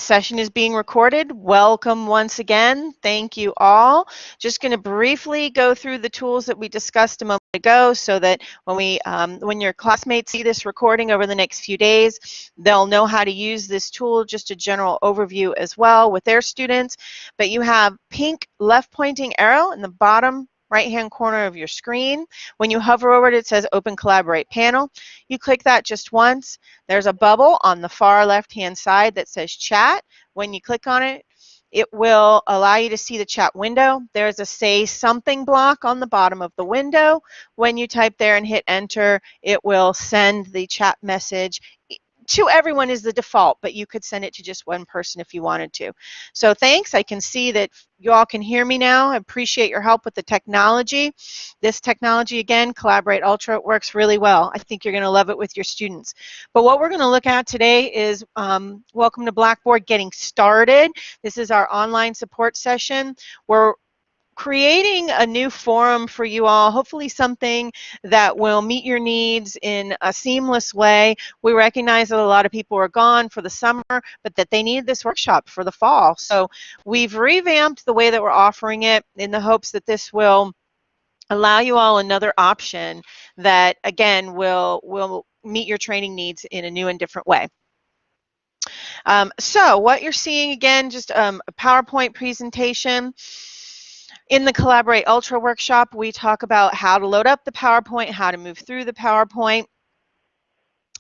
session is being recorded. Welcome once again. Thank you all. Just going to briefly go through the tools that we discussed a moment ago so that when your classmates see this recording over the next few days, they'll know how to use this tool, just a general overview as well with their students. But you have pink left pointing arrow in the bottom right-hand corner of your screen. When you hover over it, it says Open Collaborate Panel. You click that just once. There's a bubble on the far left-hand side that says Chat. When you click on it, it will allow you to see the chat window. There's a Say Something block on the bottom of the window. When you type there and hit Enter, it will send the chat message to everyone is the default, but you could send it to just one person if you wanted to. So thanks. I can see that you all can hear me now. I appreciate your help with the technology. This technology, again, Collaborate Ultra, it works really well. I think you're going to love it with your students. But what we're going to look at today is Welcome to Blackboard Getting Started. This is our online support session. We're creating a new forum for you all, hopefully something that will meet your needs in a seamless way. We recognize that a lot of people are gone for the summer, but that they need this workshop for the fall. So we've revamped the way that we're offering it in the hopes that this will allow you all another option that, again, will meet your training needs in a new and different way. So what you're seeing, again, just a PowerPoint presentation. In the Collaborate Ultra workshop, we talk about how to load up the PowerPoint, how to move through the PowerPoint.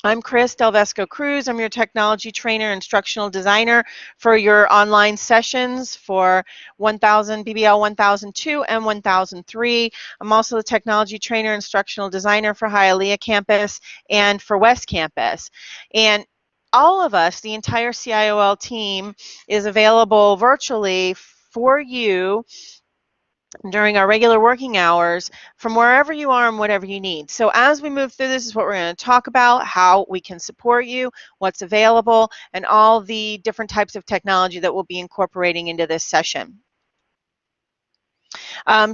I'm Chris Delvesco Cruz. I'm your technology trainer, instructional designer for your online sessions for 1000, BBL 1002 and 1003. I'm also the technology trainer, instructional designer for Hialeah campus and for West Campus. And all of us, the entire CIOL team, is available virtually for you during our regular working hours from wherever you are and whatever you need. So as we move through this is what we're going to talk about, how we can support you, what's available, and all the different types of technology that we'll be incorporating into this session.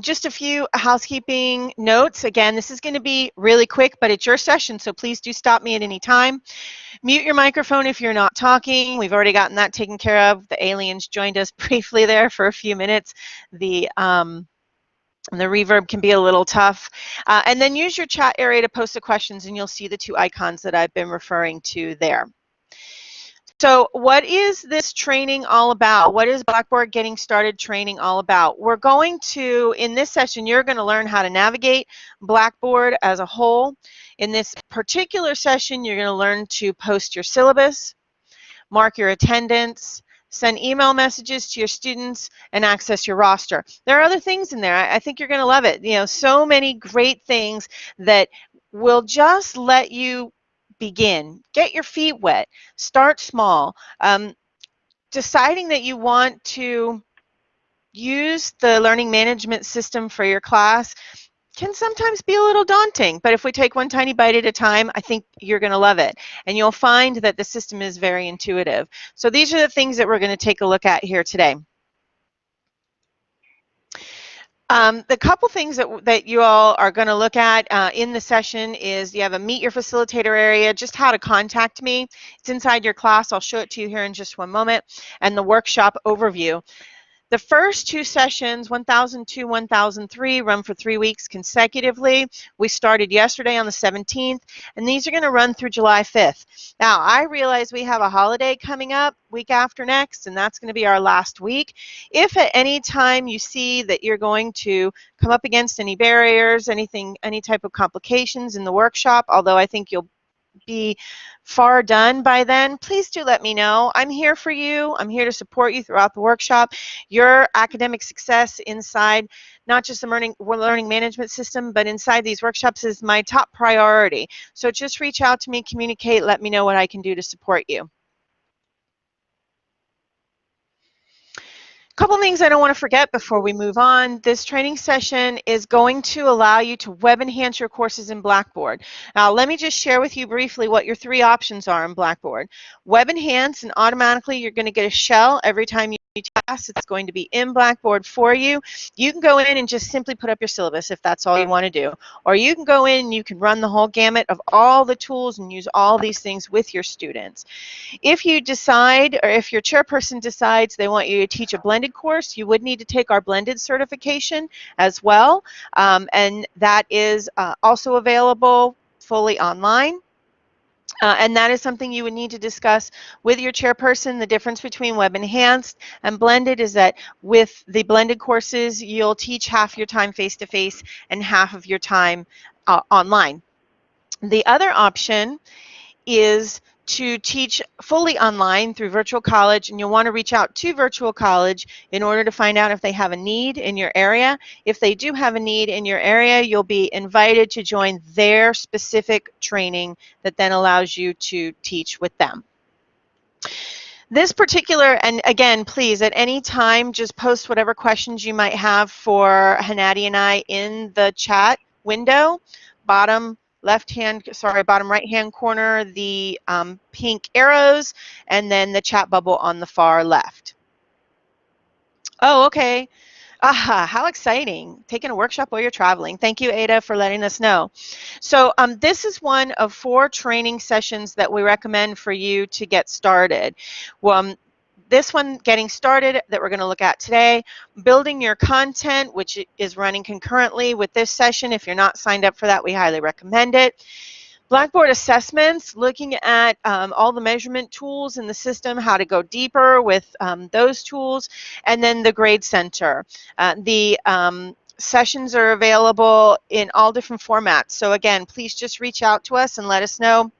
Just a few housekeeping notes. Again, this is going to be really quick, but it's your session, so please do stop me at any time. Mute your microphone if you're not talking. We've already gotten that taken care of. The aliens joined us briefly there for a few minutes. The reverb can be a little tough. And then use your chat area to post the questions, and you'll see the two icons that I've been referring to there. So what is this training all about? What is Blackboard Getting Started training all about? We're going to, in this session, you're going to learn how to navigate Blackboard as a whole. In this particular session, you're going to learn to post your syllabus, mark your attendance, send email messages to your students, and access your roster. There are other things in there. I think you're going to love it. You know, so many great things that will just let you begin. Get your feet wet. Start small. Deciding that you want to use the learning management system for your class can sometimes be a little daunting, but if we take one tiny bite at a time, I think you're going to love it. And you'll find that the system is very intuitive. So these are the things that we're going to take a look at here today. The couple things that you all are going to look at in the session is you have a Meet Your Facilitator area, just how to contact me. It's inside your class. I'll show it to you here in just one moment. And the workshop overview. The first two sessions, 1002, 1003, run for 3 weeks consecutively. We started yesterday on the 17th, and these are going to run through July 5th. Now, I realize we have a holiday coming up week after next, and that's going to be our last week. If at any time you see that you're going to come up against any barriers, any type of complications in the workshop, although I think you'll be far done by then, please do let me know. I'm here for you. I'm here to support you throughout the workshop. Your academic success inside not just the learning management system, but inside these workshops is my top priority. So just reach out to me, communicate, let me know what I can do to support you. Couple things I don't want to forget before we move on. This training session is going to allow you to web enhance your courses in Blackboard. Now, let me just share with you briefly what your three options are in Blackboard. Web enhance, and automatically you're going to get a shell every time you class. It's going to be in Blackboard for you. You can go in and just simply put up your syllabus if that's all you want to do. Or you can go in and you can run the whole gamut of all the tools and use all these things with your students. If you decide, or if your chairperson decides they want you to teach a blended course, you would need to take our blended certification as well. And that is also available fully online. And that is something you would need to discuss with your chairperson. The difference between web enhanced and blended is that with the blended courses, you'll teach half your time face-to-face and half of your time online. The other option is to teach fully online through virtual college, and you'll want to reach out to virtual college in order to find out if they have a need in your area. If they do have a need in your area, you'll be invited to join their specific training that then allows you to teach with them. This particular, and again, please, at any time, just post whatever questions you might have for Hannati and I in the chat window, bottom right-hand corner, the pink arrows, and then the chat bubble on the far left. Oh, okay. Aha, how exciting. Taking a workshop while you're traveling. Thank you, Ada, for letting us know. So this is one of 4 training sessions that we recommend for you to get started. This one, getting started, that we're going to look at today, building your content, which is running concurrently with this session. If you're not signed up for that, we highly recommend it. Blackboard assessments, looking at all the measurement tools in the system, how to go deeper with those tools, and then the Grade Center. The sessions are available in all different formats. So again, please just reach out to us and let us know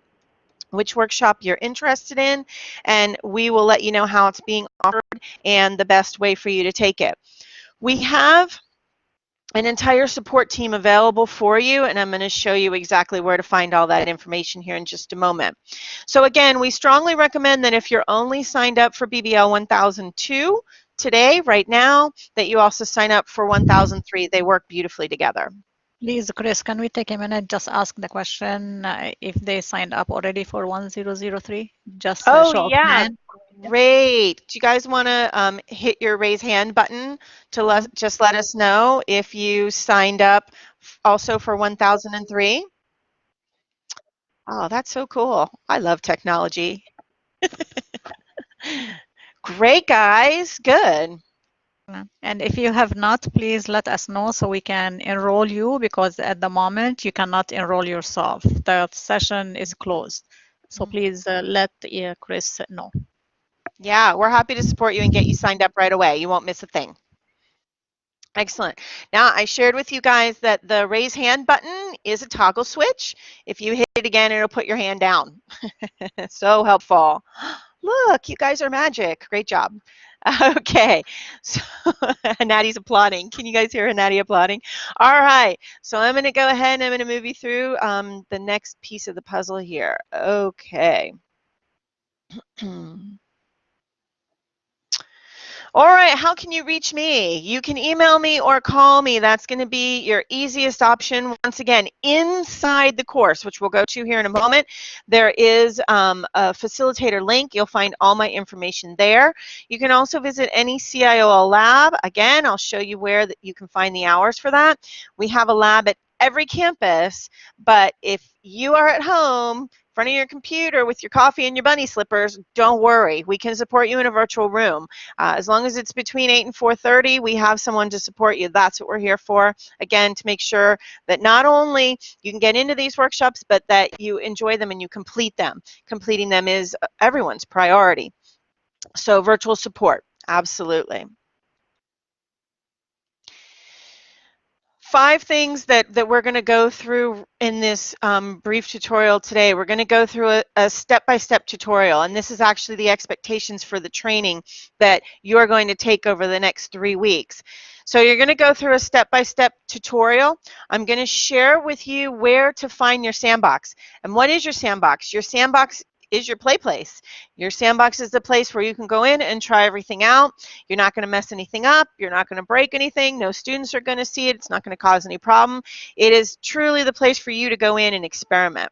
which workshop you're interested in, and we will let you know how it's being offered and the best way for you to take it. We have an entire support team available for you, and I'm going to show you exactly where to find all that information here in just a moment. So again, we strongly recommend that if you're only signed up for BBL 1002 today, right now, that you also sign up for 1003. They work beautifully together. Please, Chris, can we take a minute, just ask the question if they signed up already for 1003? Just oh, show of yeah. hand. Great. Do you guys want to hit your raise hand button to just let us know if you signed up also for 1003? Oh, that's so cool. I love technology. Great, guys. Good. And if you have not, please let us know so we can enroll you, because at the moment you cannot enroll yourself. The session is closed. So please let Chris know. Yeah, we're happy to support you and get you signed up right away. You won't miss a thing. Excellent. Now, I shared with you guys that the raise hand button is a toggle switch. If you hit it again, it'll put your hand down. So helpful. Look, you guys are magic. Great job. Okay, so Natty's applauding. Can you guys hear Natty applauding? All right, so I'm going to go ahead and I'm going to move you through the next piece of the puzzle here. Okay. All right, how can you reach me? You can email me or call me. That's going to be your easiest option. Once again, inside the course, which we'll go to here in a moment, there is a facilitator link. You'll find all my information there. You can also visit any CIOL lab. Again, I'll show you where you can find the hours for that. We have a lab at every campus, but if you are at home, in front of your computer with your coffee and your bunny slippers, don't worry. We can support you in a virtual room. As long as it's between 8 and 4:30, we have someone to support you. That's what we're here for. Again, to make sure that not only you can get into these workshops, but that you enjoy them and you complete them. Completing them is everyone's priority. So virtual support, absolutely. 5 things that we're going to go through in this brief tutorial today. We're going to go through a step-by-step tutorial, and this is actually the expectations for the training that you're going to take over the next 3 weeks. So you're going to go through a step-by-step tutorial. I'm going to share with you where to find your sandbox. And what is your sandbox? Your sandbox is your play place. Your sandbox is the place where you can go in and try everything out. You're not going to mess anything up. You're not going to break anything. No students are going to see it. It's not going to cause any problem. It is truly the place for you to go in and experiment.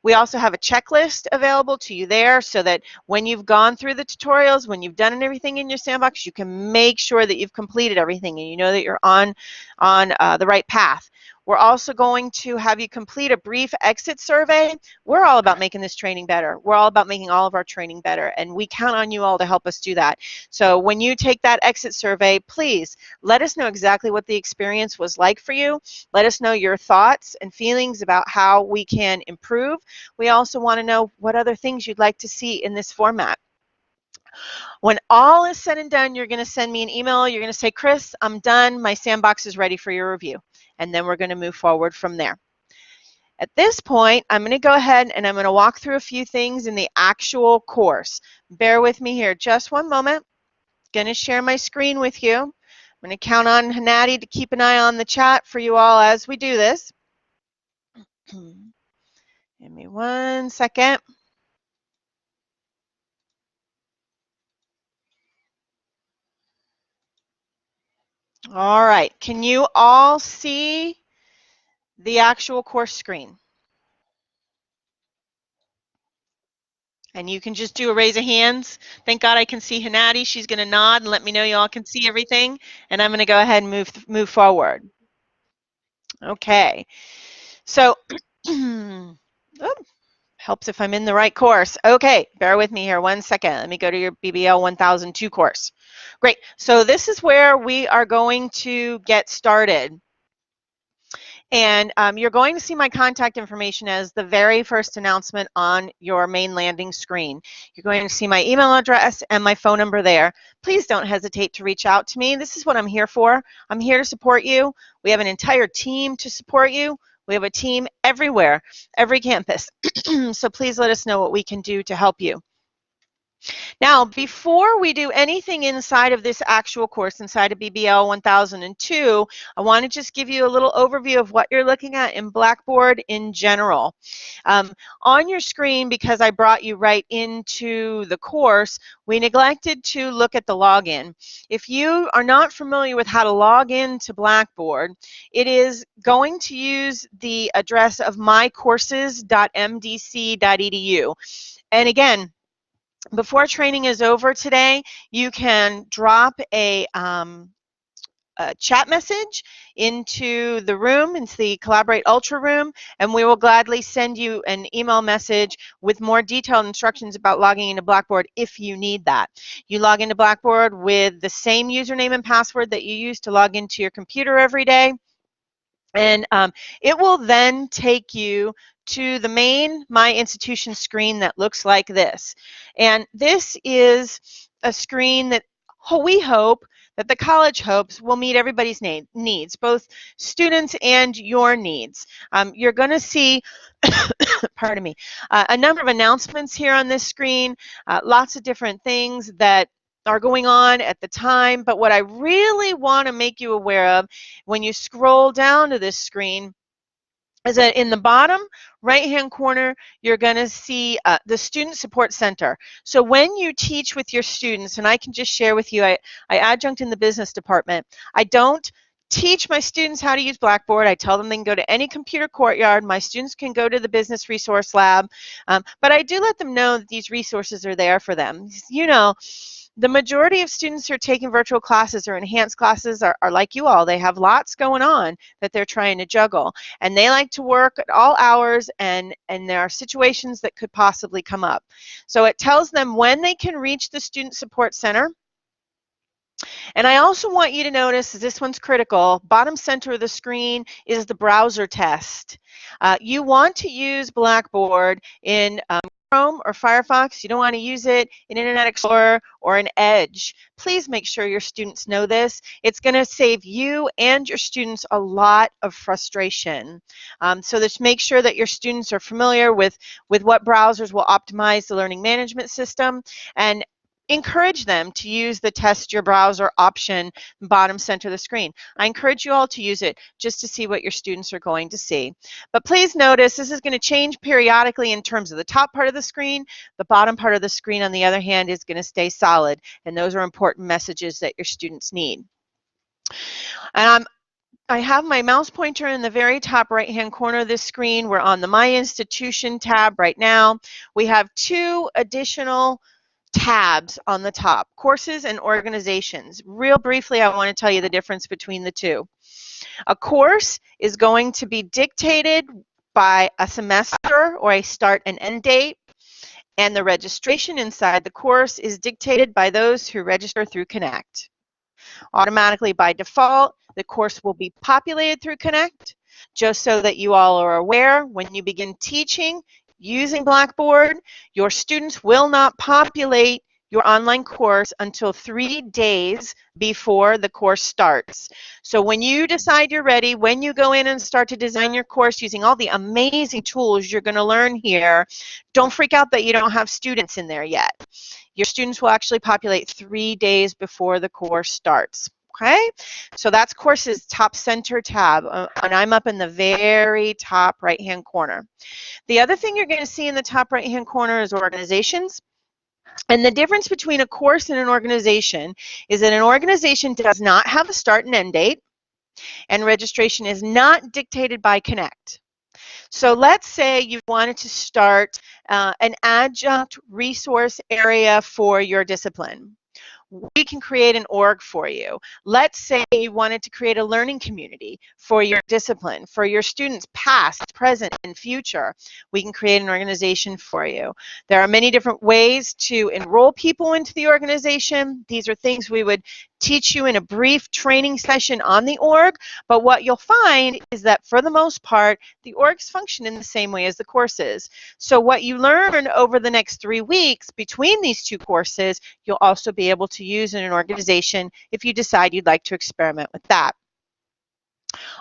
We also have a checklist available to you there so that when you've gone through the tutorials, when you've done everything in your sandbox, you can make sure that you've completed everything and you know that you're on the right path. We're also going to have you complete a brief exit survey. We're all about making this training better. We're all about making all of our training better, and we count on you all to help us do that. So when you take that exit survey, please let us know exactly what the experience was like for you. Let us know your thoughts and feelings about how we can improve. We also want to know what other things you'd like to see in this format. When all is said and done, you're going to send me an email. You're going to say, Chris, I'm done. My sandbox is ready for your review. And then we're going to move forward from there. At this point, I'm going to go ahead and I'm going to walk through a few things in the actual course. Bear with me here just one moment. Going to share my screen with you. I'm going to count on Hanati to keep an eye on the chat for you all as we do this. Give me 1 second. All right, can you all see the actual course screen? And you can just do a raise of hands. Thank God I can see Hanati. She's going to nod and let me know you all can see everything. And I'm going to go ahead and move forward. Okay. So, oh, helps if I'm in the right course. Okay, bear with me here 1 second. Let me go to your BBL 1002 course. Great. So this is where we are going to get started. And you're going to see my contact information as the very first announcement on your main landing screen. You're going to see my email address and my phone number there. Please don't hesitate to reach out to me. This is what I'm here for. I'm here to support you. We have an entire team to support you. We have a team everywhere, every campus. So please let us know what we can do to help you. Now, before we do anything inside of this actual course, inside of BBL 1002, I want to just give you a little overview of what you're looking at in Blackboard in general. On your screen, because I brought you right into the course, we neglected to look at the login. If you are not familiar with how to log into Blackboard, it is going to use the address of mycourses.mdc.edu. And again, before training is over today, you can drop a chat message into the room, into the Collaborate Ultra room, and we will gladly send you an email message with more detailed instructions about logging into Blackboard if you need that. You log into Blackboard with the same username and password that you use to log into your computer every day. And it will then take you to the main My Institution screen that looks like this. And this is a screen that we hope that the college hopes will meet everybody's needs, both students and your needs. You're going to see, pardon me, a number of announcements here on this screen, lots of different things that are going on at the time. But what I really want to make you aware of when you scroll down to this screen is that in the bottom right-hand corner, you're going to see the Student Support Center. So when you teach with your students, and I can just share with you, I adjunct in the business department. I don't teach my students how to use Blackboard. I tell them they can go to any computer courtyard. My students can go to the business resource lab. But I do let them know that these resources are there for them. You know, the majority of students who are taking virtual classes or enhanced classes are like you all. They have lots going on that they're trying to juggle. And they like to work at all hours, and there are situations that could possibly come up. So it tells them when they can reach the Student Support Center. And I also want you to notice, this one's critical, bottom center of the screen is the browser test. You want to use Blackboard in Chrome or Firefox. You don't want to use it in Internet Explorer or in Edge. Please make sure your students know this. It's going to save you and your students a lot of frustration. So just make sure that your students are familiar with what browsers will optimize the learning management system, and encourage them to use the test your browser option, bottom center of the screen. I encourage you all to use it just to see what your students are going to see. But please notice this is going to change periodically in terms of the top part of the screen. The bottom part of the screen, on the other hand, is going to stay solid, and those are important messages that your students need. And I have my mouse pointer in the very top right-hand corner of this screen. We're on the My Institution tab right now. We have two additional tabs on the top, courses and organizations. Real briefly, I want to tell you the difference between the two. A course is going to be dictated by a semester or a start and end date, and the registration inside the course is dictated by those who register through Connect. Automatically by default, the course will be populated through Connect. Just so that you all are aware, when you begin teaching using Blackboard, your students will not populate your online course until 3 days before the course starts. So when you decide you're ready, when you go in and start to design your course using all the amazing tools you're going to learn here, don't freak out that you don't have students in there yet. Your students will actually populate 3 days before the course starts. Okay, so that's courses top center tab, and I'm up in the very top right hand corner. The other thing you're going to see in the top right hand corner is organizations. And the difference between a course and an organization is that an organization does not have a start and end date, and registration is not dictated by Connect. So let's say you wanted to start an adjunct resource area for your discipline. We can create an org for you. Let's say you wanted to create a learning community for your discipline, for your students past, present, and future. We can create an organization for you. There are many different ways to enroll people into the organization. These are things we would teach you in a brief training session on the org, but what you'll find is that for the most part, the orgs function in the same way as the courses. So what you learn over the next 3 weeks between these two courses, you'll also be able to use in an organization if you decide you'd like to experiment with that.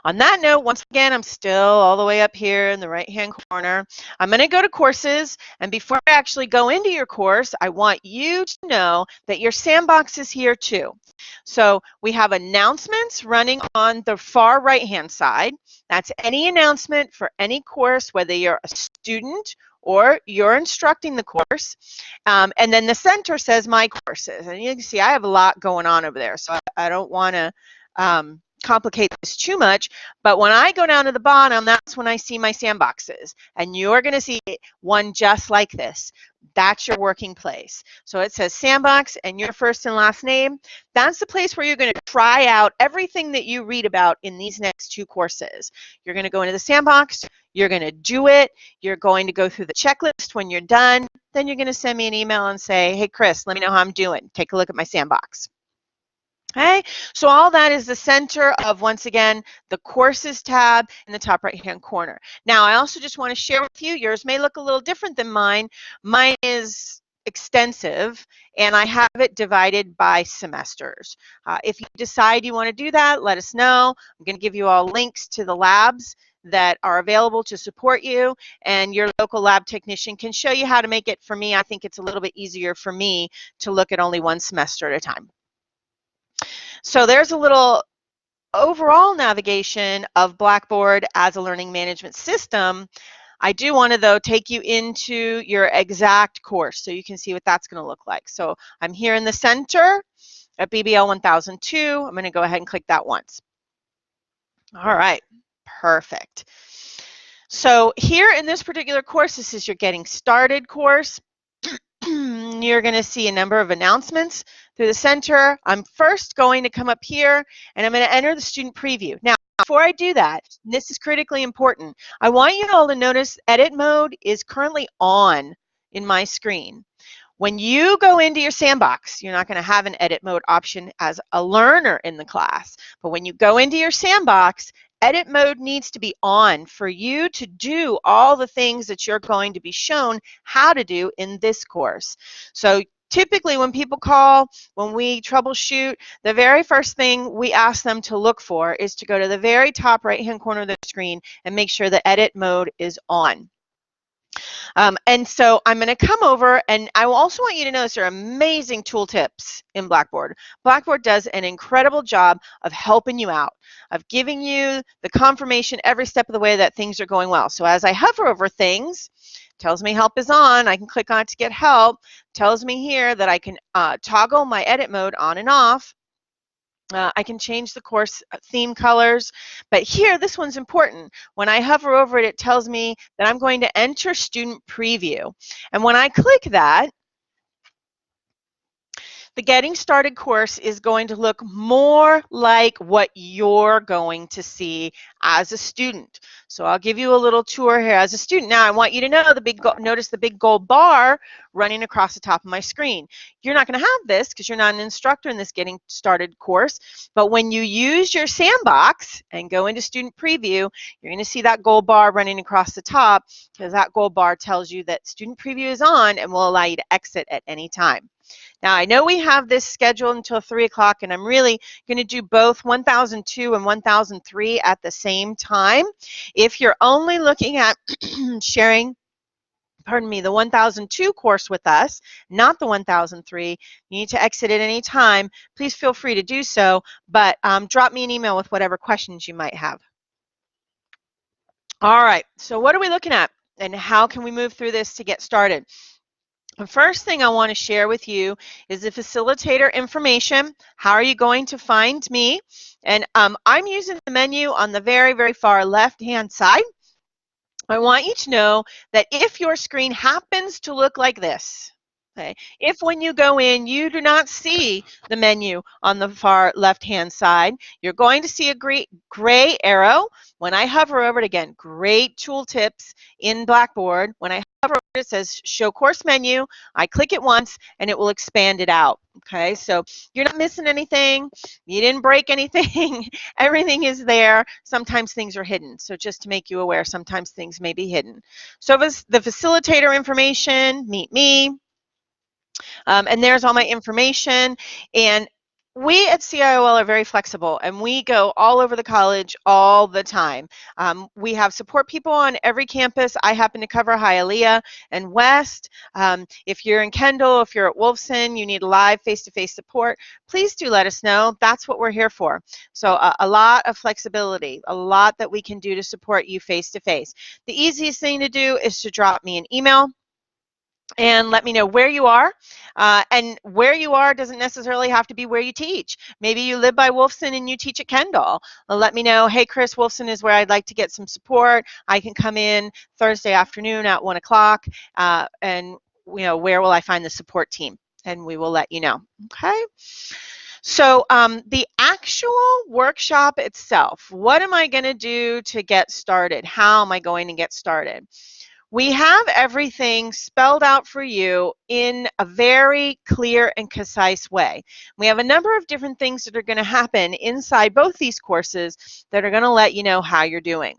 On that note, once again, I'm still all the way up here in the right-hand corner. I'm going to go to courses, and before I actually go into your course, I want you to know that your sandbox is here too. So we have announcements running on the far right-hand side. That's any announcement for any course, whether you're a student or you're instructing the course. And then the center says My Courses. And you can see I have a lot going on over there, so I don't want to complicate this too much, but when I go down to the bottom, that's when I see my sandboxes, and you're going to see one just like this. That's your working place. So it says sandbox and your first and last name. That's the place where you're going to try out everything that you read about in these next two courses. You're going to go into the sandbox, you're going to do it, you're going to go through the checklist. When you're done, then you're going to send me an email and say, hey Chris, let me know how I'm doing. Take a look at my sandbox. Okay, so all that is the center of, once again, the courses tab in the top right hand corner. Now I also just want to share with you, yours may look a little different than mine. Mine is extensive and I have it divided by semesters. If you decide you want to do that, let us know. I'm going to give you all links to the labs that are available to support you, and your local lab technician can show you how to make it. For me, I think it's a little bit easier for me to look at only one semester at a time. So there's a little overall navigation of Blackboard as a learning management system. I do want to, though, take you into your exact course so you can see what that's going to look like. So I'm here in the center at BBL 1002. I'm going to go ahead and click that once. All right, perfect. So here in this particular course, this is your Getting Started course. You're going to see a number of announcements through the center. I'm first going to come up here and I'm going to enter the student preview. Now, before I do that, and this is critically important, I want you all to notice edit mode is currently on in my screen. When you go into your sandbox, you're not going to have an edit mode option as a learner in the class. But when you go into your sandbox, edit mode needs to be on for you to do all the things that you're going to be shown how to do in this course. So typically when people call, when we troubleshoot, the very first thing we ask them to look for is to go to the very top right-hand corner of the screen and make sure the edit mode is on. And so I'm going to come over, and I also want you to notice there are amazing tooltips in Blackboard. Blackboard does an incredible job of helping you out, of giving you the confirmation every step of the way that things are going well. So as I hover over things, tells me help is on. I can click on it to get help. Tells me here that I can toggle my edit mode on and off. I can change the course theme colors, but here, this one's important. When I hover over it, it tells me that I'm going to enter student preview. And when I click that, the Getting Started course is going to look more like what you're going to see as a student. So I'll give you a little tour here as a student. Now I want you to know notice the big gold bar running across the top of my screen. You're not going to have this because you're not an instructor in this Getting Started course, but when you use your sandbox and go into student preview, you're going to see that gold bar running across the top because that gold bar tells you that student preview is on and will allow you to exit at any time. Now, I know we have this scheduled until 3 o'clock, and I'm really going to do both 1002 and 1003 at the same time. If you're only looking at sharing, pardon me, the 1002 course with us, not the 1003, you need to exit at any time. Please feel free to do so, but drop me an email with whatever questions you might have. All right, so what are we looking at, and how can we move through this to get started? The first thing I want to share with you is the facilitator information. How are you going to find me? And I'm using the menu on the very, very far left-hand side. I want you to know that if your screen happens to look like this, okay, if when you go in you do not see the menu on the far left-hand side, you're going to see a gray arrow. When I hover over it, again, great tooltips in Blackboard. When I hover over it, it says Show Course Menu. I click it once, and it will expand it out. Okay, so you're not missing anything. You didn't break anything. Everything is there. Sometimes things are hidden. So just to make you aware, sometimes things may be hidden. So the facilitator information, meet me, and there's all my information. And we at CIOL are very flexible, and we go all over the college all the time. We have support people on every campus. I happen to cover Hialeah and West. If you're in Kendall, if you're at Wolfson, you need live face-to-face support, please do let us know. That's what we're here for. So a lot of flexibility, a lot that we can do to support you face-to-face. The easiest thing to do is to drop me an email and let me know where you are. And where you are doesn't necessarily have to be where you teach. Maybe you live by Wolfson and you teach at Kendall. Let me know, hey, Chris, Wolfson is where I'd like to get some support. I can come in Thursday afternoon at 1 o'clock, and where will I find the support team? And we will let you know, okay? So the actual workshop itself, what am I going to do to get started? How am I going to get started? We have everything spelled out for you in a very clear and concise way. We have a number of different things that are going to happen inside both these courses that are going to let you know how you're doing.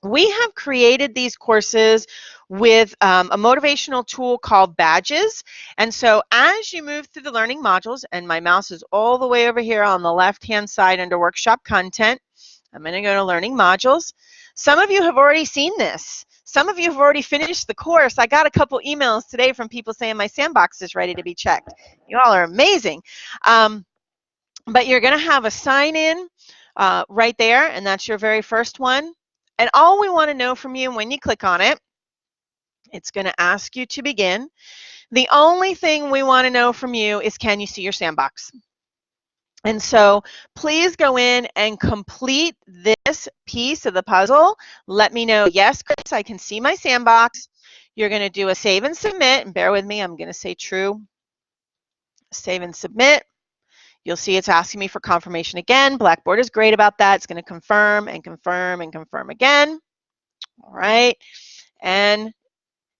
We have created these courses with a motivational tool called Badges. And so as you move through the learning modules, and my mouse is all the way over here on the left-hand side under Workshop Content, I'm going to go to Learning Modules. Some of you have already seen this. Some of you have already finished the course. I got a couple emails today from people saying my sandbox is ready to be checked. You all are amazing. But you're going to have a sign in right there, and that's your very first one. And all we want to know from you when you click on it, it's going to ask you to begin. The only thing we want to know from you is, can you see your sandbox? And so please go in and complete this piece of the puzzle. Let me know, yes, Chris, I can see my sandbox. You're going to do a save and submit, and bear with me, I'm going to say true. Save and submit. You'll see it's asking me for confirmation again. Blackboard is great about that. It's going to confirm and confirm and confirm again. All right. And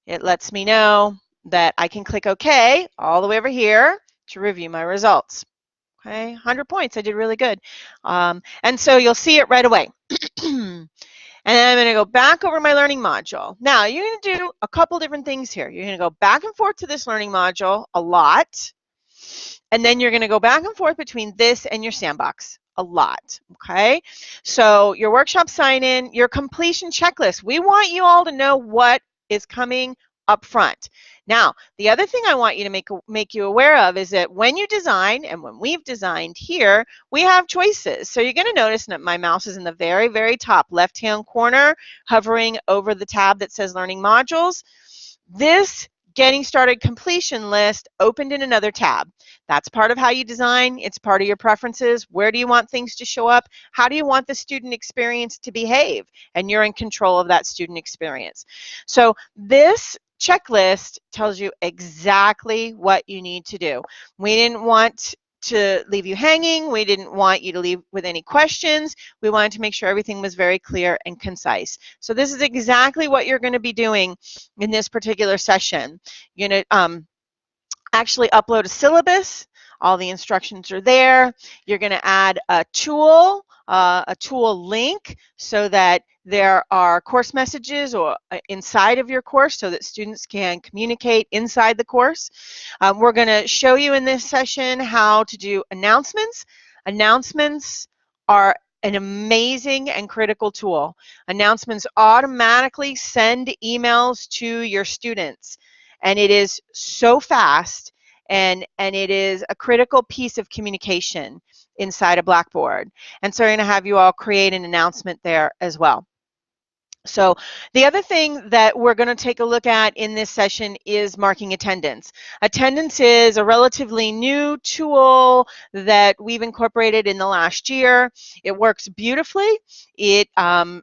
it lets me know that I can click OK all the way over here to review my results. Okay, 100 points. I did really good. And so you'll see it right away. And then I'm going to go back over my learning module. Now, you're going to do a couple different things here. You're going to go back and forth to this learning module a lot. And then you're going to go back and forth between this and your sandbox a lot. Okay, so your workshop sign-in, your completion checklist. We want you all to know what is coming up front. Now, the other thing I want you to make you aware of is that when you design, and when we've designed here, we have choices. So you're going to notice that my mouse is in the very, very top left-hand corner, hovering over the tab that says Learning Modules. This getting started completion list opened in another tab. That's part of how you design. It's part of your preferences. Where do you want things to show up? How do you want the student experience to behave? And you're in control of that student experience. So this checklist tells you exactly what you need to do. We didn't want to leave you hanging. We didn't want you to leave with any questions. We wanted to make sure everything was very clear and concise. So this is exactly what you're going to be doing in this particular session. You're going to actually upload a syllabus. All the instructions are there. You're going to add a tool link so that there are course messages or inside of your course so that students can communicate inside the course. We're going to show you in this session how to do announcements. Announcements are an amazing and critical tool. Announcements automatically send emails to your students, and it is so fast, and it is a critical piece of communication inside a Blackboard. And so we're going to have you all create an announcement there as well. So the other thing that we're going to take a look at in this session is marking attendance. Attendance is a relatively new tool that we've incorporated in the last year. It works beautifully. It will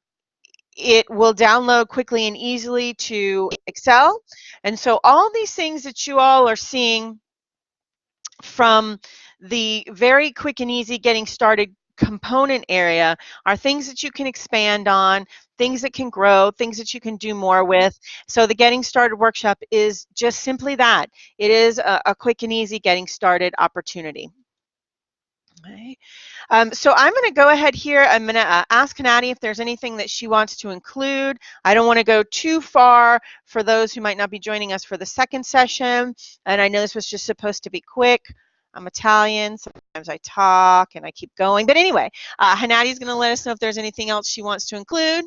download quickly and easily to Excel. And so all these things that you all are seeing from the very quick and easy getting started component area are things that you can expand on, things that can grow, things that you can do more with. So the Getting Started workshop is just simply that. It is a quick and easy getting started opportunity. Okay. So I'm going to go ahead here. I'm going to ask Hannati if there's anything that she wants to include. I don't want to go too far for those who might not be joining us for the second session. And I know this was just supposed to be quick. I'm Italian. Sometimes I talk and I keep going. But anyway, Hannati is going to let us know if there's anything else she wants to include.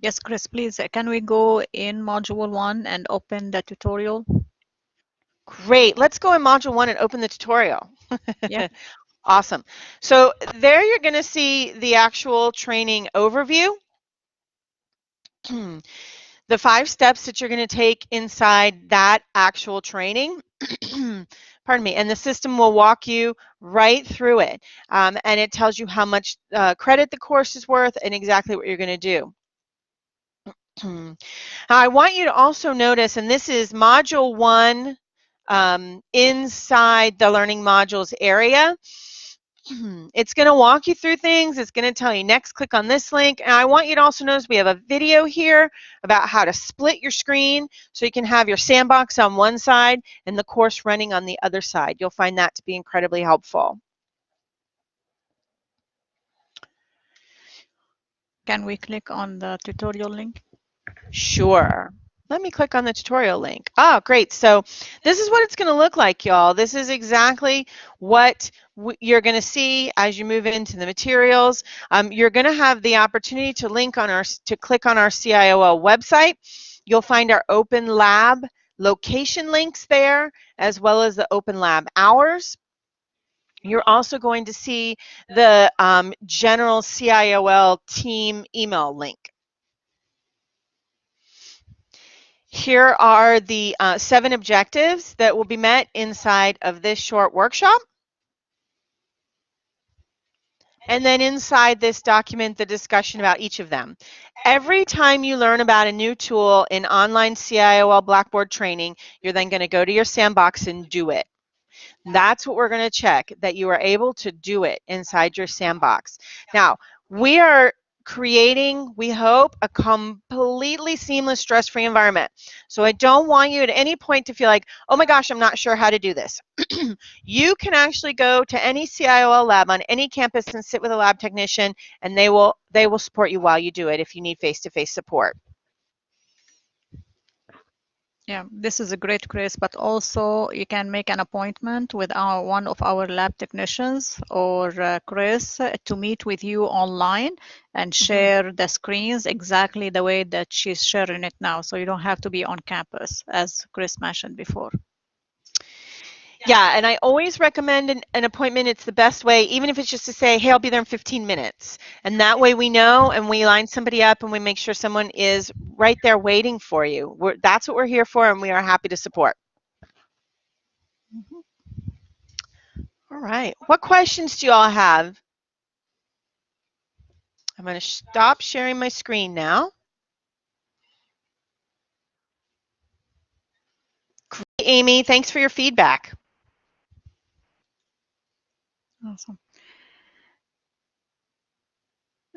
Yes, Chris, please, can we go in module 1 and open the tutorial? Great. Let's go in module 1 and open the tutorial. Yeah. Awesome. So there you're going to see the actual training overview. The 5 steps that you're going to take inside that actual training. Pardon me. And the system will walk you right through it. And it tells you how much credit the course is worth and exactly what you're going to do. Now, I want you to also notice, and this is module 1 inside the learning modules area. It's going to walk you through things. It's going to tell you next, click on this link. And I want you to also notice we have a video here about how to split your screen so you can have your sandbox on one side and the course running on the other side. You'll find that to be incredibly helpful. Can we click on the tutorial link? Sure. Let me click on the tutorial link. Oh, great. So this is what it's going to look like, y'all. This is exactly what you're going to see as you move into the materials. You're going to have the opportunity to click on our CIOL website. You'll find our Open Lab location links there, as well as the Open Lab hours. You're also going to see the general CIOL team email link. Here are the 7 objectives that will be met inside of this short workshop. And then inside this document, the discussion about each of them. Every time you learn about a new tool in online CIOL Blackboard training, you're then going to go to your sandbox and do it. That's what we're going to check, that you are able to do it inside your sandbox. Now, we are creating, we hope, a completely seamless, stress-free environment. So I don't want you at any point to feel like, oh my gosh, I'm not sure how to do this. You can actually go to any CIOL lab on any campus and sit with a lab technician, and they will support you while you do it if you need face-to-face support. Yeah, this is a great, Chris, but also you can make an appointment with one of our lab technicians or Chris to meet with you online and share the screens exactly the way that she's sharing it now. So you don't have to be on campus, as Chris mentioned before. Yeah, and I always recommend an appointment. It's the best way, even if it's just to say, hey, I'll be there in 15 minutes. And that way we know and we line somebody up and we make sure someone is right there waiting for you. That's what we're here for, and we are happy to support. Mhm. All right. What questions do you all have? I'm going to stop sharing my screen now. Great, Amy, thanks for your feedback. Awesome.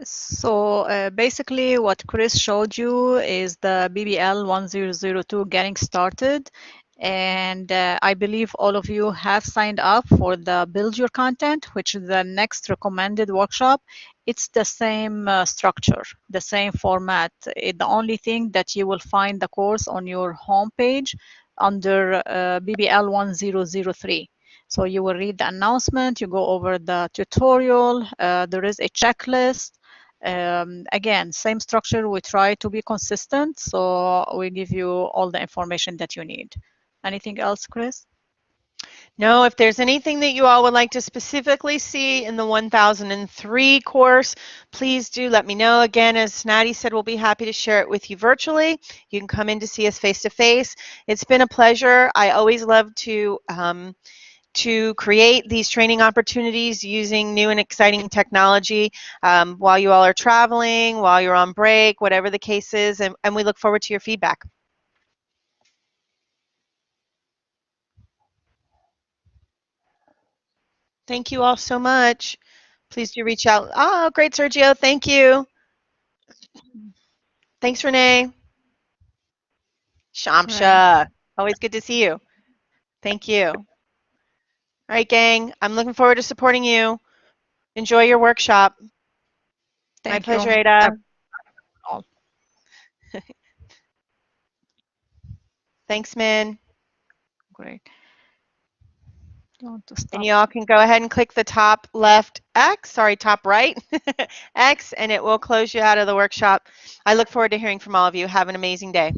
So basically what Chris showed you is the BBL 1002 getting started. And I believe all of you have signed up for the Build Your Content, which is the next recommended workshop. It's the same structure, the same format. The only thing that you will find the course on your homepage under BBL 1003. So you will read the announcement, you go over the tutorial, there is a checklist. Again, same structure. We try to be consistent, so we give you all the information that you need. Anything else, Chris? No, if there's anything that you all would like to specifically see in the 1003 course, please do let me know. Again, as Snotty said, we'll be happy to share it with you virtually. You can come in to see us face to face. It's been a pleasure. I always love to create these training opportunities using new and exciting technology while you all are traveling, while you're on break, whatever the case is, and we look forward to your feedback. Thank you all so much. Please do reach out. Oh, great, Sergio. Thank you. Thanks, Renee. Right. Shamsha. Always good to see you. Thank you. All right, gang. I'm looking forward to supporting you. Enjoy your workshop. My Thank pleasure, you. Ada. All. Thanks, Min. Great. You want to And stop? you all can go ahead and click the top left X, sorry, top right X, and it will close you out of the workshop. I look forward to hearing from all of you. Have an amazing day.